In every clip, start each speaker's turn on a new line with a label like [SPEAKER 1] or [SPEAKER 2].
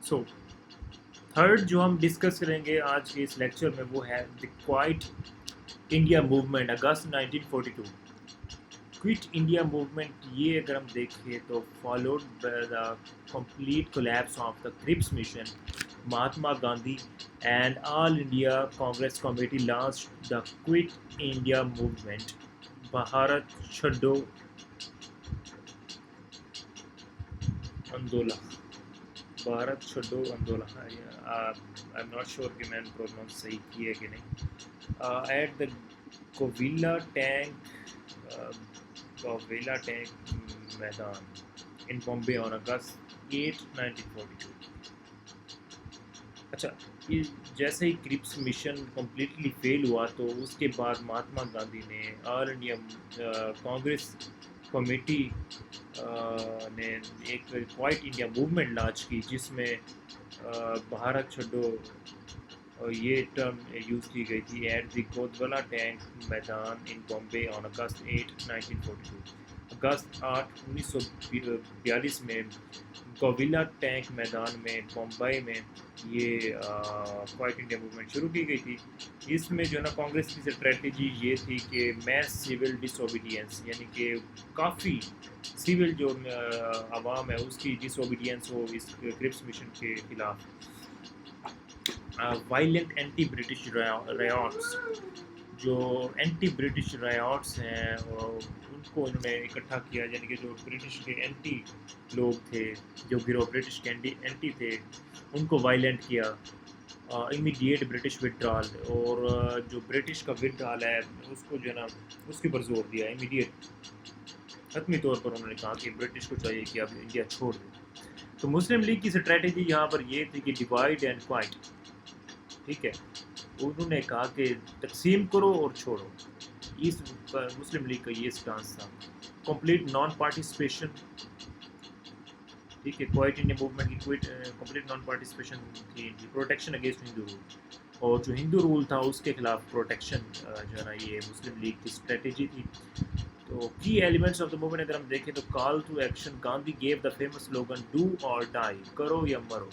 [SPEAKER 1] So third جو ہم discuss کریں گے آج کے اس لیکچر میں وہ ہے the Quit India Movement August 1942. Quit India Movement یہ اگر ہم دیکھیں تو followed by the complete collapse of the Cripps Mission Mahatma Gandhi and All India Congress Committee launch the Quit India Movement Bharat Chhodo Andolan. Bharat Chhodo آندولن. آئی ایم ناٹ شیور کہ میں نے پروناؤنس صحیح کی ہے کہ نہیں. ایٹ دا کوویلا ٹینک میدان ان بامبے آن اگست 8, 1942. اچھا جیسے ہی کرپس مشن کمپلیٹلی فیل ہوا تو اس کے بعد مہاتما گاندھی نے آل انڈیا کانگریس کمیٹی نے ایک کوائٹ انڈیا موومنٹ لانچ کی جس میں بھارت چھڈو یہ ٹرم یوز کی گئی تھی. ایٹ دی کوتوالا ٹینک میدان ان بامبے آن اگست 8, 1942. اگست 8, 1942 میں کوویلا ٹینک میدان میں بمبئی میں یہ کوائٹ انڈیا موومنٹ شروع کی گئی تھی. اس میں جو ہے نا کانگریس کی اسٹریٹجی یہ تھی کہ میس سول ڈس اوبیڈینس یعنی کہ کافی سول جو عوام ہے اس کی ڈس اوبیڈینس ہو اس کرپس مشن کے خلاف. وائلنٹ اینٹی برٹش رائٹس جو اینٹی برٹش رائٹس ہیں ان کو انہوں نے اکٹھا کیا یعنی کہ جو برٹش کے اینٹی لوگ تھے جو گروہ برٹش کے اینٹی تھے ان کو وائلنٹ کیا. امیڈیٹ برٹش وڈرال اور جو برٹش کا وڈرال ہے اس کو جو ہے نا اس کے اوپر زور دیا. امیڈیٹ حتمی طور پر انہوں نے کہا کہ برٹش کو چاہیے کہ اب انڈیا چھوڑ دے. تو مسلم لیگ کی اسٹریٹجی یہاں پر یہ تھی کہ ڈیوائڈ اینڈ کوائٹ. ٹھیک ہے انہوں نے کہا کہ تقسیم کرو اور چھوڑو. اس مسلم لیگ کا یہ سٹانس تھا. Complete non participation. ٹھیک ہے کوائٹ انڈیا موومنٹ کی کمپلیٹ نان پارٹیسپیشن تھی. پروٹیکشن اگینسٹ ہندو رول اور جو ہندو رول تھا اس کے خلاف پروٹیکشن جو ہے نا یہ مسلم لیگ کی اسٹریٹجی تھی. تو کی ایلیمنٹس آف دا موومنٹ اگر ہم دیکھیں تو call to action. Gandhi gave the famous slogan do or die کرو یا مرو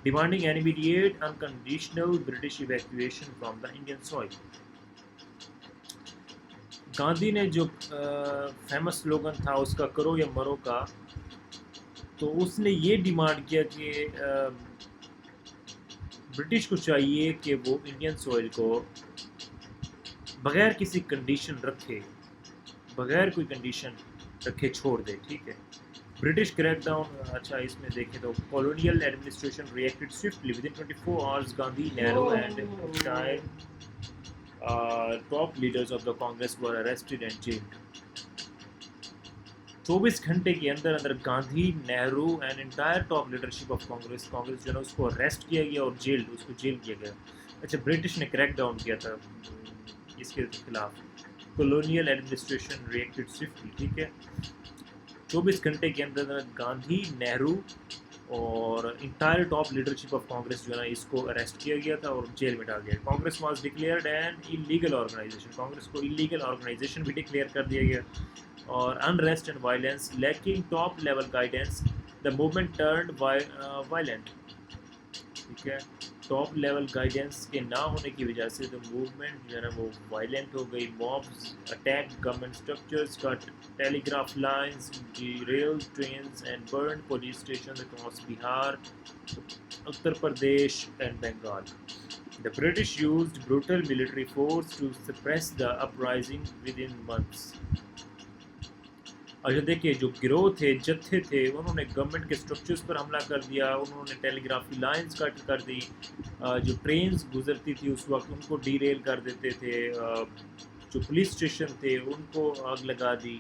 [SPEAKER 1] demanding an immediate unconditional British evacuation from the Indian soil. Gandhi نے جو فیمس سلوگن تھا اس کا کرو یا مرو کا تو اس نے یہ ڈیمانڈ کیا کہ برٹش کو چاہیے کہ وہ انڈین سوئل کو بغیر کسی کنڈیشن رکھے بغیر کوئی کنڈیشن رکھے چھوڑ دے. ٹھیک ہے برٹش کریک ڈاؤن. اچھا اس میں دیکھیں تو colonial administration reacted swiftly within 24 hours. Gandhi Nehru and top leaders of the Congress were arrested and jailed. 24 گھنٹے کے اندر اندر Gandhi Nehru and entire top leadership of Congress جو ہے نا اس کو اریسٹ کیا گیا اور اس کو جیل کیا گیا. اچھا برٹش نے کریک ڈاؤن کیا تھا اس کے خلاف. Colonial administration reacted swiftly. ٹھیک ہے 24 گھنٹے کے اندر گاندھی نہرو اور entire top leadership of Congress جو ہے نا اس کو اریسٹ کیا گیا تھا اور جیل میں ڈال دیا. Congress was declared an illegal organisation. Congress کو انلیگل آرگنائزیشن بھی ڈکلیئر کر دیا گیا. اور unrest and violence lacking top level guidance the movement turned violent. ٹھیک ہے ٹاپ لیول گائیڈنس کے نہ ہونے کی وجہ سے تو موومنٹ جو ہے نا وہ وائلنٹ ہو گئی. Mobs attack government structures cut telegraph lines rail trains and burn police station across Bihar Uttar Pradesh and Bengal. The British used brutal military force to suppress the uprising within months. اچھا دیکھیے جو گروہ تھے جتھے تھے انہوں نے گورنمنٹ کے اسٹرکچرز پر حملہ کر دیا. انہوں نے ٹیلی گرافی لائنز کٹ کر دی. جو ٹرینز گزرتی تھی اس وقت ان کو ڈی ریل کر دیتے تھے. جو پولیس اسٹیشن تھے ان کو آگ لگا دی.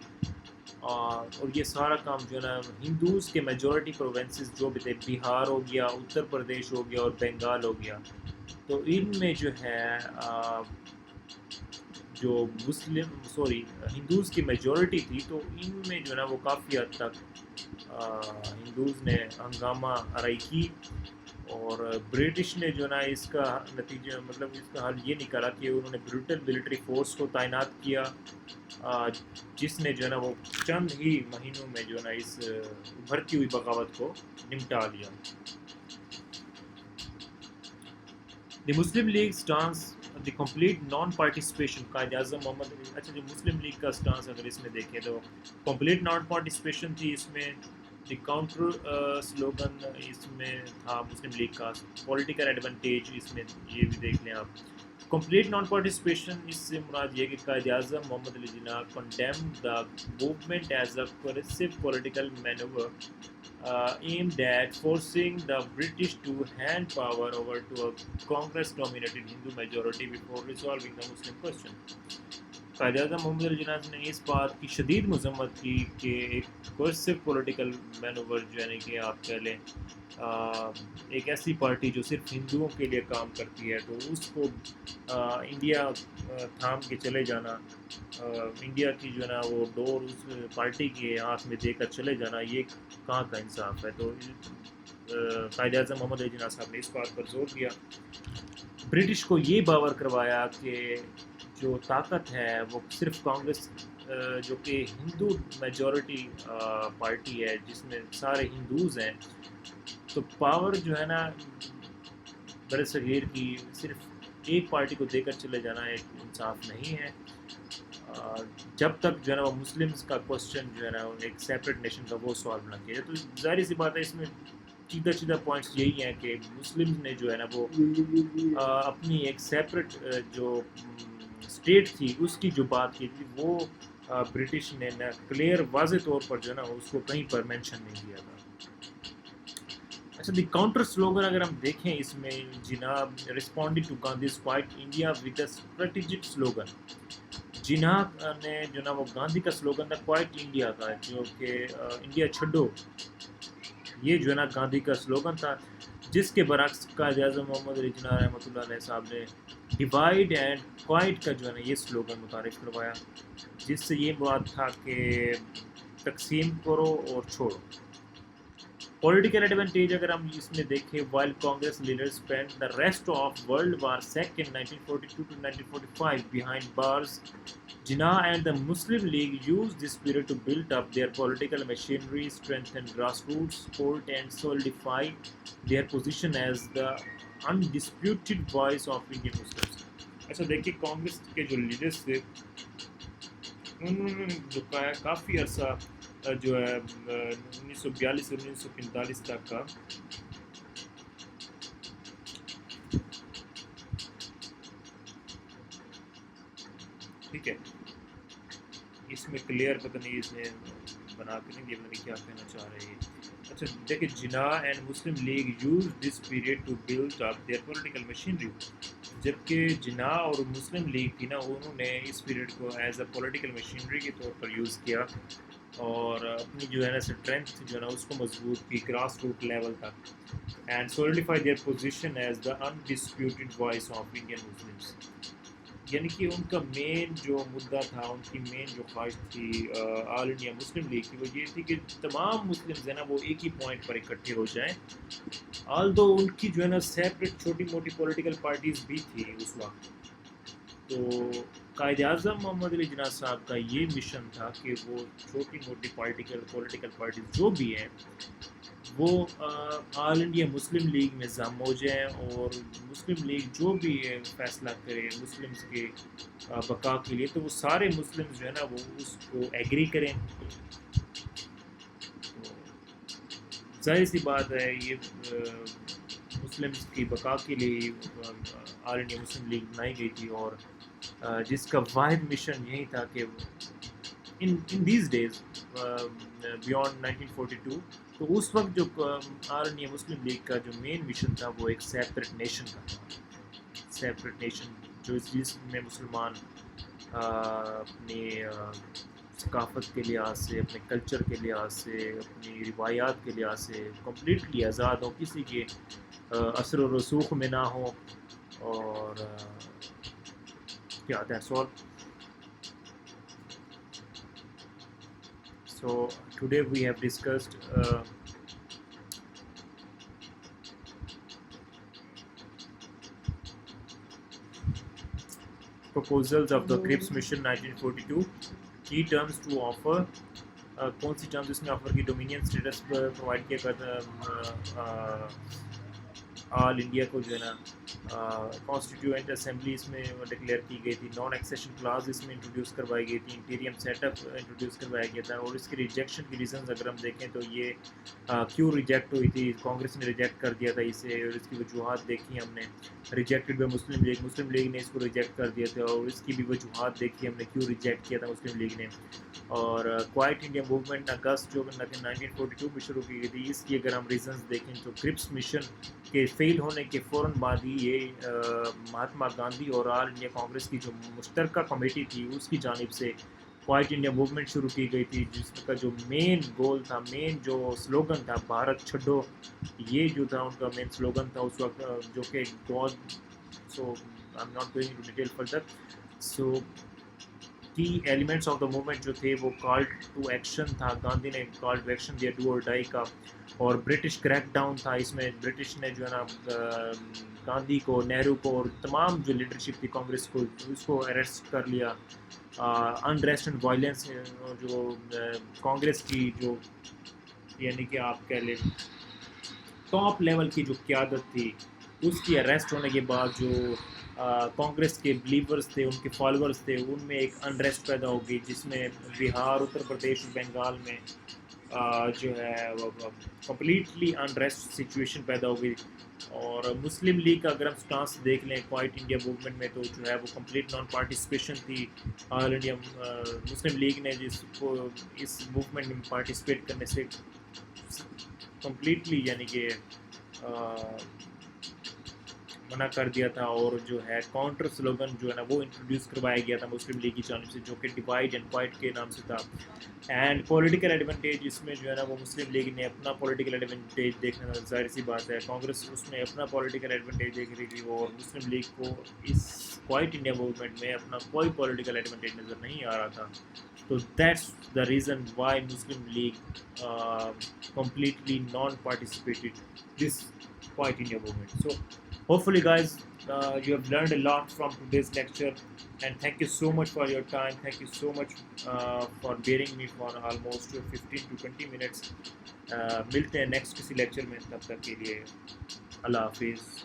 [SPEAKER 1] اور یہ سارا کام جو ہے نا ہندوز کے میجورٹی پروونسز جو بھی تھے بہار ہو گیا اتر پردیش ہو گیا اور بنگال ہو گیا تو ان میں جو ہے جو ہندوز کی میجورٹی تھی تو ان میں جو ہے نا وہ کافی حد تک ہندوز نے ہنگامہ آرائی کی. اور برٹش نے جو ہے نا اس کا نتیجہ مطلب اس کا حل یہ نکالا کہ انہوں نے بروٹل ملٹری فورس کو تعینات کیا جس نے جو ہے نا وہ چند ہی مہینوں میں جو ہے نا اس ابھرتی ہوئی بغاوت کو نمٹا لیا. The Muslim League stance the complete non participation. Quaid Azam Muhammad علی. اچھا جو مسلم لیگ کا اسٹانس اگر اس میں دیکھیں تو کمپلیٹ نان پارٹیسپیشن تھی. اس میں دی کاؤنٹر سلوگن اس میں تھا مسلم لیگ کا. پولیٹیکل ایڈوانٹیج اس میں یہ بھی دیکھ لیں آپ. کمپلیٹ نان پارٹیسپیشن اس سے مراد یہ کہ Quaid Azam Muhammad Ali Jinnah condemn the movement as a coercive political manoeuvre aimed at forcing the British to hand power over to a Congress-dominated Hindu majority before resolving the Muslim question. قائد اعظم محمد علی جناح نے اس بات کی شدید مذمت کی کہ ایک کوریسو پولیٹیکل مینوور جو یعنی کہ آپ کہہ لیں ایک ایسی پارٹی جو صرف ہندوؤں کے لیے کام کرتی ہے تو اس کو انڈیا تھام کے چلے جانا, انڈیا کی جو ہے نا وہ ڈور اس پارٹی کے ہاتھ میں دے کر چلے جانا, یہ کہاں کا انصاف ہے. تو قائد اعظم محمد علی جناح صاحب نے اس بات پر زور دیا, برٹش کو یہ باور کروایا کہ جو طاقت ہے وہ صرف کانگریس جو کہ ہندو میجورٹی پارٹی ہے جس میں سارے ہندوز ہیں, تو پاور جو ہے نا بر صغیر کی صرف ایک پارٹی کو دے کر چلے جانا ایک انصاف نہیں ہے. جب تک جو ہے نا وہ مسلمس کا کوشچن جو ہے نا ایک سیپریٹ نیشن کا وہ سالو نہ کیا. تو ظاہر سی بات ہے اس میں چیدہ پوائنٹس یہی ہیں کہ مسلمز نے جو ہے نا وہ اپنی ایک سیپریٹ جو اسٹیٹ تھی اس کی جو بات کی تھی وہ برٹش نے نہ کلیئر واضح طور پر جو ہے نا اس کو کہیں پر مینشن نہیں کیا تھا. اچھا دی کاؤنٹر سلوگن اگر ہم دیکھیں اس میں جناب responding to Gandhi's fight India with a strategic slogan. Jinnah نے جو نا وہ گاندھی کا سلوگن تھا کوائٹ انڈیا کا جو کہ انڈیا چھڈو, یہ جو ہے نا گاندھی کا سلوگن تھا, جس کے برعکس قائد اعظم محمد علی جناح رحمۃ اللہ علیہ صاحب نے ڈیوائڈ اینڈ کوائٹ کا جو ہے نا یہ سلوگن متعارف کروایا, جس سے یہ بات تھا کہ تقسیم کرو اور چھوڑو. پولیٹیکل ایڈوانٹیج اگر ہم اس میں دیکھیں, while Congress leader spend the rest of world war second 1942 to 1945 behind bars, Jinnah and the Muslim League used this period to build up their political machinery, strengthen grassroots support and solidify their position as the undisputed voice of Indian Muslims. اچھا دیکھیے کانگریس کے جو leaders تھے انہوں نے جو کافی عرصہ جو ہے 1942 سے 1945 تک کا ٹھیک ہے, اس میں کلیئر پتہ نہیں اس نے بنا کے نہیں دیا, پتہ نہیں کیا کہنا چاہ رہے ہیں. اچھا دیکھیں Jinnah and Muslim League use this period to build up their political machinery, جبکہ جناح اور مسلم لیگ تھی نا انہوں نے اس پیریڈ کو ایز اے پولیٹیکل مشینری کے طور پر یوز کیا اور اپنی جو ہے نا اسٹرینتھ جو ہے نا اس کو مضبوط کی گراس روٹ لیول تک, and solidify their position as the undisputed voice of Indian Muslims. یعنی کہ ان کا مین جو مدعا تھا, ان کی مین جو خواہش تھی آل انڈیا مسلم لیگ کی, وہ یہ تھی کہ تمام مسلمز ہیں نا وہ ایک ہی پوائنٹ پر اکٹھے ہو جائیں. آلدو ان کی جو ہے نا سیپریٹ چھوٹی موٹی پولیٹیکل پارٹیز بھی تھی اس وقت, تو قائد اعظم محمد علی جناح صاحب کا یہ مشن تھا کہ وہ چھوٹی موٹی پولیٹیکل پارٹیز جو بھی ہیں وہ آل انڈیا مسلم لیگ میں ضم ہو جائیں, اور مسلم لیگ جو بھی فیصلہ کرے مسلمز کے بقا کے لیے تو وہ سارے مسلمز جو ہے نا وہ اس کو ایگری کریں. ظاہر سی بات ہے یہ مسلمز کی بقا کے لیے آل انڈیا مسلم لیگ بنائی گئی تھی, اور جس کا واحد مشن یہی تھا کہ ان دیز ڈیز بیونڈ 1942, تو اس وقت جو آل انڈیا مسلم لیگ کا جو مین مشن تھا وہ ایک سیپریٹ نیشن کا تھا. سیپریٹ نیشن جو جس میں مسلمان اپنی ثقافت کے لحاظ سے, اپنے کلچر کے لحاظ سے, اپنی روایات کے لحاظ سے کمپلیٹلی آزاد ہوں, کسی کے اثر و رسوخ میں نہ ہوں, اور کیا that's all. So today we have discussed proposals of the Cripps Mission 1942. Key terms to offer. کون سی ٹرمز اس میں آفر کی؟ ڈومینین اسٹیٹس پرووائڈ کیا کرتا آل انڈیا کو جو ہے نا کانسٹیٹیوئنٹ اسمبلی اس میں ڈکلیئر کی گئی تھی، نان ایکسیشن کلاز اس میں انٹروڈیوس کروائی گئی تھی، انٹیریم سیٹ اپ انٹروڈیوس کروایا گیا تھا. اور اس کی ریجیکشن کی ریزنز اگر ہم دیکھیں تو یہ کیوں ریجیکٹ ہوئی تھی، کانگریس نے ریجیکٹ کر دیا تھا اسے، اور اس کی وجوہات دیکھی ہم نے. ریجیکٹڈ بائی مسلم لیگ نے اس کو ریجیکٹ کر دیا تھا، اور اس کی بھی وجوہات دیکھی ہم نے کیوں ریجیکٹ کیا تھا مسلم لیگ نے. اور کوائٹ انڈیا موومنٹ اگست جو 1942 میں شروع کی گئی تھی، اس کی اگر ہم ریزنز دیکھیں تو کرپس مشن کے فیل ہونے کے فوراً بعد ہی یہ مہاتما گاندھی اور آل انڈیا کانگریس کی جو مشترکہ کمیٹی تھی اس کی جانب سے کوائٹ انڈیا موومنٹ شروع کی گئی تھی، جس کا جو مین گول تھا، مین جو سلوگن تھا بھارت چھڈو، یہ جو تھا ان کا مین سلوگن تھا اس وقت، جو کہ گاڈ so I am not going to detail further. So key elements of the movement جو تھے وہ کال ٹو ایکشن تھا، گاندھی نے کال ٹو ایکشن دیا ڈو اور ڈائی کا. اور برٹش کریک ڈاؤن تھا، اس میں برٹش نے جو ہے نا گاندھی کو، نہرو کو اور تمام جو لیڈرشپ تھی کانگریس کو، اس کو اریسٹ کر لیا. انریسٹ اینڈ وائلنس جو کانگریس کی جو یعنی کہ آپ کہہ لیں ٹاپ لیول کی جو قیادت تھی اس کی اریسٹ ہونے کے بعد جو کانگریس کے بلیورز تھے، ان کے فالورز تھے، ان میں ایک انریسٹ پیدا ہو گئی، جس میں بہار، اتر پردیش اور بنگال میں جو ہے کمپلیٹلی انریسٹ سچویشن پیدا ہو گئی. اور مسلم لیگ کا اگر ہم سٹانس دیکھ لیں کوائٹ انڈیا موومنٹ میں تو جو ہے وہ کمپلیٹ نان پارٹیسپیشن تھی. آل انڈیا مسلم لیگ نے جس کو اس موومنٹ میں پارٹیسپیٹ کرنے سے کمپلیٹلی یعنی کہ منع کر دیا تھا. اور جو ہے کاؤنٹر سلوگن جو ہے نا وہ انٹروڈیوس کروایا گیا تھا مسلم لیگ کی جانب سے، جو کہ ڈیوائڈ اینڈ کوائٹ کے نام سے تھا. اینڈ پولیٹیکل ایڈوانٹیج اس میں جو ہے نا وہ مسلم لیگ نے اپنا پولیٹیکل ایڈوانٹیج دیکھنا، ظاہر سی بات ہے کانگریس اس میں اپنا پولیٹیکل ایڈوانٹیج دیکھ رہی تھی، اور مسلم لیگ کو اس کوائٹ انڈیا موومنٹ میں اپنا کوئی پولیٹیکل ایڈوانٹیج نظر نہیں آ رہا تھا. تو that's the reason why Muslim league completely non-participated this Quiet India movement. So hopefully guys you have learned a lot from today's lecture, and thank you so much for your time. Thank you so much for bearing me for almost 15 to 20 minutes. ملتے ہیں next کسی lecture میں، تب تک کے لیے اللہ حافظ.